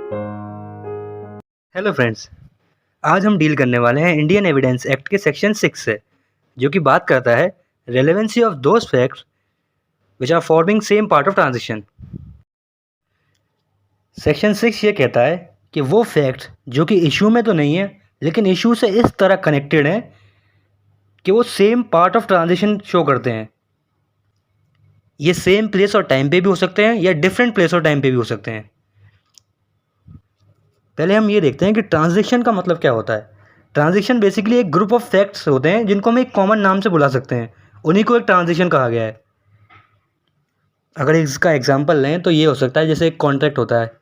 Hello friends, आज हम deal करने वाले हैं इंडियन एविडेंस एक्ट के सेक्शन 6 से, जो कि बात करता है relevancy of those facts which are forming same part of transaction. Section 6 ये कहता है कि वो फैक्ट्स जो कि इशू में तो नहीं है लेकिन इशू से इस तरह कनेक्टेड हैं कि वो same part of transition show करते हैं। ये सेम प्लेस और टाइम पे भी हो सकते हैं या डिफरेंट प्लेस और टाइम पे भी हो सकते हैं। पहले हम ये देखते हैं कि ट्रांजिशन का मतलब क्या होता है। ट्रांजिशन बेसिकली एक ग्रुप ऑफ फैक्ट्स होते हैं जिनको हम एक कॉमन नाम से बुला सकते हैं, उन्हीं को एक ट्रांजिशन कहा गया है। अगर इसका एग्जांपल लें तो ये हो सकता है जैसे एक कॉन्ट्रैक्ट होता है,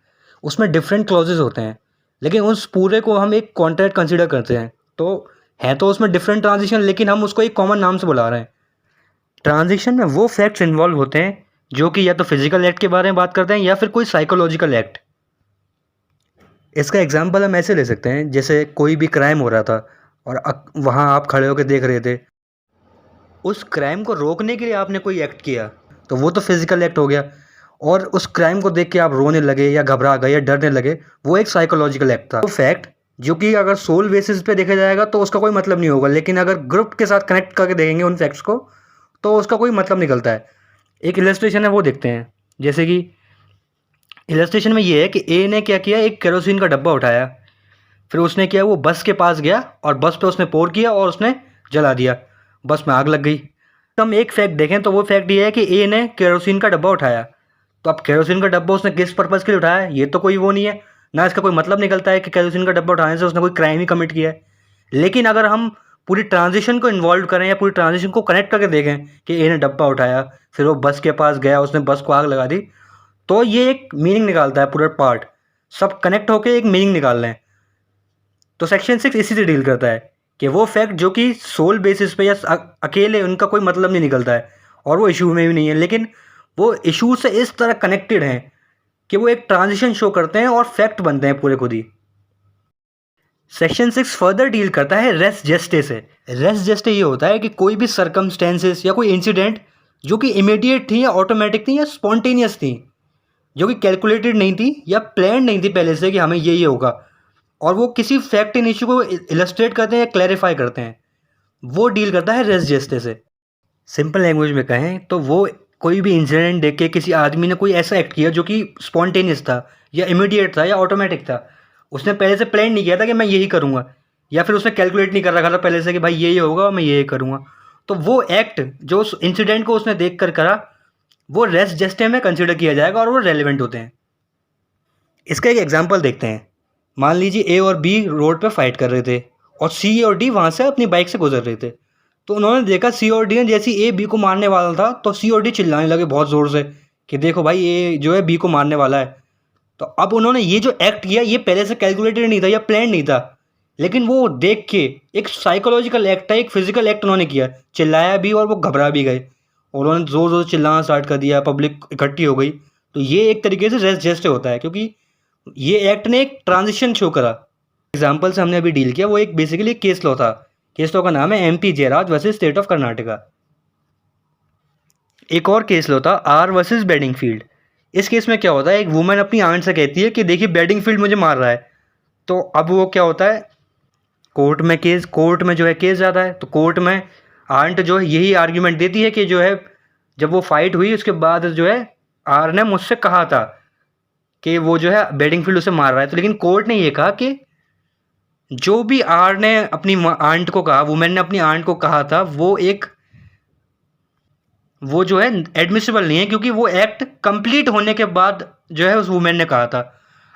उसमें डिफरेंट क्लॉजेज होते हैं लेकिन उस पूरे को हम एक कॉन्ट्रैक्ट कंसिडर करते हैं, तो है तो उसमें डिफरेंट ट्रांजिशन लेकिन हम उसको एक कॉमन नाम से बुला रहे हैं। ट्रांजिशन में वो फैक्ट्स इन्वॉल्व होते हैं जो कि या तो फिजिकल एक्ट के बारे में बात करते हैं या फिर कोई साइकोलॉजिकल एक्ट। इसका एग्जाम्पल हम ऐसे ले सकते हैं जैसे कोई भी क्राइम हो रहा था और वहाँ आप खड़े होकर देख रहे थे, उस क्राइम को रोकने के लिए आपने कोई एक्ट किया तो वो तो फिजिकल एक्ट हो गया, और उस क्राइम को देख के आप रोने लगे या घबरा गए या डरने लगे, वो एक साइकोलॉजिकल एक्ट था। वो फैक्ट जो कि अगर सोल बेसिस पे देखा जाएगा तो उसका कोई मतलब नहीं होगा, लेकिन अगर ग्रुप के साथ कनेक्ट करके देखेंगे उन फैक्ट्स को तो उसका कोई मतलब निकलता है। एक इलस्ट्रेशन है वो देखते हैं, जैसे कि इलस्ट्रेशन में ये है कि ए ने क्या किया, एक केरोसिन का डब्बा उठाया, फिर उसने किया वो बस के पास गया और बस पे उसने पोर किया और उसने जला दिया, बस में आग लग गई। तो हम एक फैक्ट देखें तो वो फैक्ट ये है कि ए ने केरोसिन का डब्बा उठाया, तो अब केरोसिन का डब्बा उसने किस पर्पज़ के लिए उठाया ये तो कोई वो नहीं है ना, इसका कोई मतलब निकलता है कि केरोसिन का डब्बा उठाने से उसने कोई क्राइम ही कमिट किया है। लेकिन अगर हम पूरी ट्रांजिशन को इन्वॉल्व करें या पूरी ट्रांजिशन को कनेक्ट करके देखें कि ए ने डब्बा उठाया, फिर वो बस के पास गया, उसने बस को आग लगा दी, तो ये एक मीनिंग निकालता है। पूरा पार्ट सब कनेक्ट होकर एक मीनिंग निकाल रहे हैं। तो सेक्शन 6 इसी से डील करता है कि वो फैक्ट जो कि सोल बेसिस पे या अकेले उनका कोई मतलब नहीं निकलता है और वो इशू में भी नहीं है, लेकिन वो इशू से इस तरह कनेक्टेड हैं कि वो एक ट्रांजिशन शो करते हैं और फैक्ट बनते हैं पूरे खुद ही। सेक्शन 6 फर्दर डील करता है रेस जेस्टे से। रेस जेस्टे ये होता है कि कोई भी सर्कमस्टेंसेस या कोई इंसिडेंट जो कि इमीडिएट थी या ऑटोमेटिक थी या स्पॉन्टेनियस थी, जो कि कैलकुलेटेड नहीं थी या प्लान नहीं थी पहले से कि हमें ये होगा, और वो किसी फैक्ट इन इशू को इलस्ट्रेट करते हैं या क्लैरिफाई करते हैं, वो डील करता है रेस जेस्टे से। सिंपल लैंग्वेज में कहें तो वो कोई भी इंसिडेंट देख के किसी आदमी ने कोई ऐसा एक्ट किया जो कि स्पॉन्टेनियस था या इमीडिएट था या ऑटोमेटिक था, उसने पहले से प्लान नहीं किया था कि मैं यही करूँगा, या फिर उसने कैलकुलेट नहीं कर रखा था पहले से कि भाई ये होगा और मैं ये करूँगा, तो वो एक्ट जो उस इंसिडेंट को उसने देख कर करा वो रेस जेस्टे में कंसिडर किया जाएगा और वो रेलिवेंट होते हैं। इसका एक एग्जांपल देखते हैं। मान लीजिए ए और बी रोड पे फाइट कर रहे थे और सी और डी वहाँ से अपनी बाइक से गुजर रहे थे, तो उन्होंने देखा सी और डी ने जैसे ए बी को मारने वाला था तो सी और डी चिल्लाने लगे बहुत ज़ोर से कि देखो भाई ये जो है बी को मारने वाला है। तो अब उन्होंने ये जो एक्ट किया ये पहले से कैलकुलेटेड नहीं था या प्लान नहीं था, लेकिन वो देख के एक साइकोलॉजिकल एक्ट है, एक फिजिकल एक्ट उन्होंने किया, चिल्लाया भी और वो घबरा भी गए और उन्होंने ज़ोर ज़ोर से चिल्लाना स्टार्ट कर दिया, पब्लिक इकट्ठी हो गई। तो ये एक तरीके से रेस जेस्ट होता है क्योंकि ये एक्ट ने एक ट्रांजिशन शो करा। एग्जाम्पल से हमने अभी डील किया वो एक बेसिकली केस लॉ था। केस लॉ का नाम है MP Jayaraj versus state of Karnataka. एक और केस लॉ था आर वर्सेस बेडिंगफील्ड। इस केस में क्या होता है, एक वुमन अपनी आंट से कहती है कि देखिए बेडिंगफील्ड मुझे मार रहा है, तो अब वो क्या होता है, कोर्ट में जो है केस जाता है, तो कोर्ट में आंट जो है यही आर्ग्यूमेंट देती है कि जो है जब वो फाइट हुई उसके बाद जो है आर ने मुझसे कहा था कि वो जो है बेडिंगफील्ड उसे मार रहा है, तो लेकिन कोर्ट ने ये कहा कि जो भी आर ने अपनी आंट को कहा, वुमेन ने अपनी आंट को कहा था, वो जो है एडमिसिबल नहीं है क्योंकि वो एक्ट कंप्लीट होने के बाद जो है उस वुमेन ने कहा था।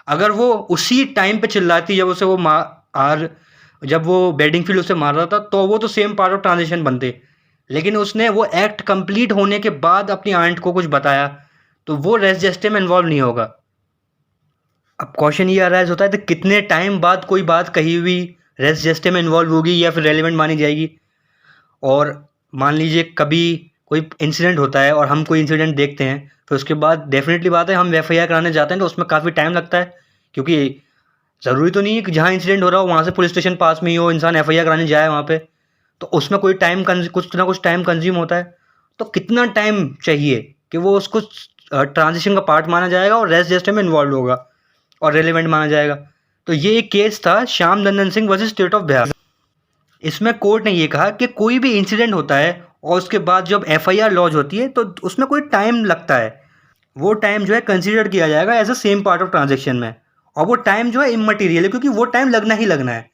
अगर वो उसी टाइम पे चिल्लाती जब उसे वो आर जब वो बेडिंगफील्ड उसे मार रहा था तो वो तो सेम पार्ट ऑफ ट्रांजिशन बनते, लेकिन उसने वो एक्ट कंप्लीट होने के बाद अपनी आंट को कुछ बताया तो वो रेस जेस्टे में इन्वॉल्व नहीं होगा। अब क्वेश्चन ये अराइज होता है तो कितने टाइम बाद कोई बात कही हुई रेस जेस्टे में इन्वॉल्व होगी या फिर रेलिवेंट मानी जाएगी। और मान लीजिए कभी कोई इंसिडेंट होता है और हम कोई इंसिडेंट देखते हैं, फिर उसके बाद डेफिनेटली बात है हम FIR कराने जाते हैं तो उसमें काफ़ी टाइम लगता है, क्योंकि ज़रूरी तो नहीं है कि जहाँ इंसिडेंट हो रहा हो वहाँ से पुलिस स्टेशन पास में ही हो, इंसान FIR कराने जाए वहाँ पे, तो उसमें कोई टाइम कुछ ना कुछ टाइम कंज्यूम होता है। तो कितना टाइम चाहिए कि वो उसको ट्रांजिशन का पार्ट माना जाएगा और रेस जेस्टे में इन्वॉल्व होगा। और रेलिवेंट माना जाएगा। तो ये एक केस था Shyam Nandan Singh versus state of Bihar. इसमें कोर्ट ने ये कहा कि कोई भी इंसिडेंट होता है और उसके बाद जब एफआईआर लॉन्च होती है तो उसमें कोई टाइम लगता है, वो टाइम जो है कंसीडर किया जाएगा as a same part of transaction में, और वो टाइम जो है इममटीरियल है क्योंकि वो टाइम लगना ही लगना है।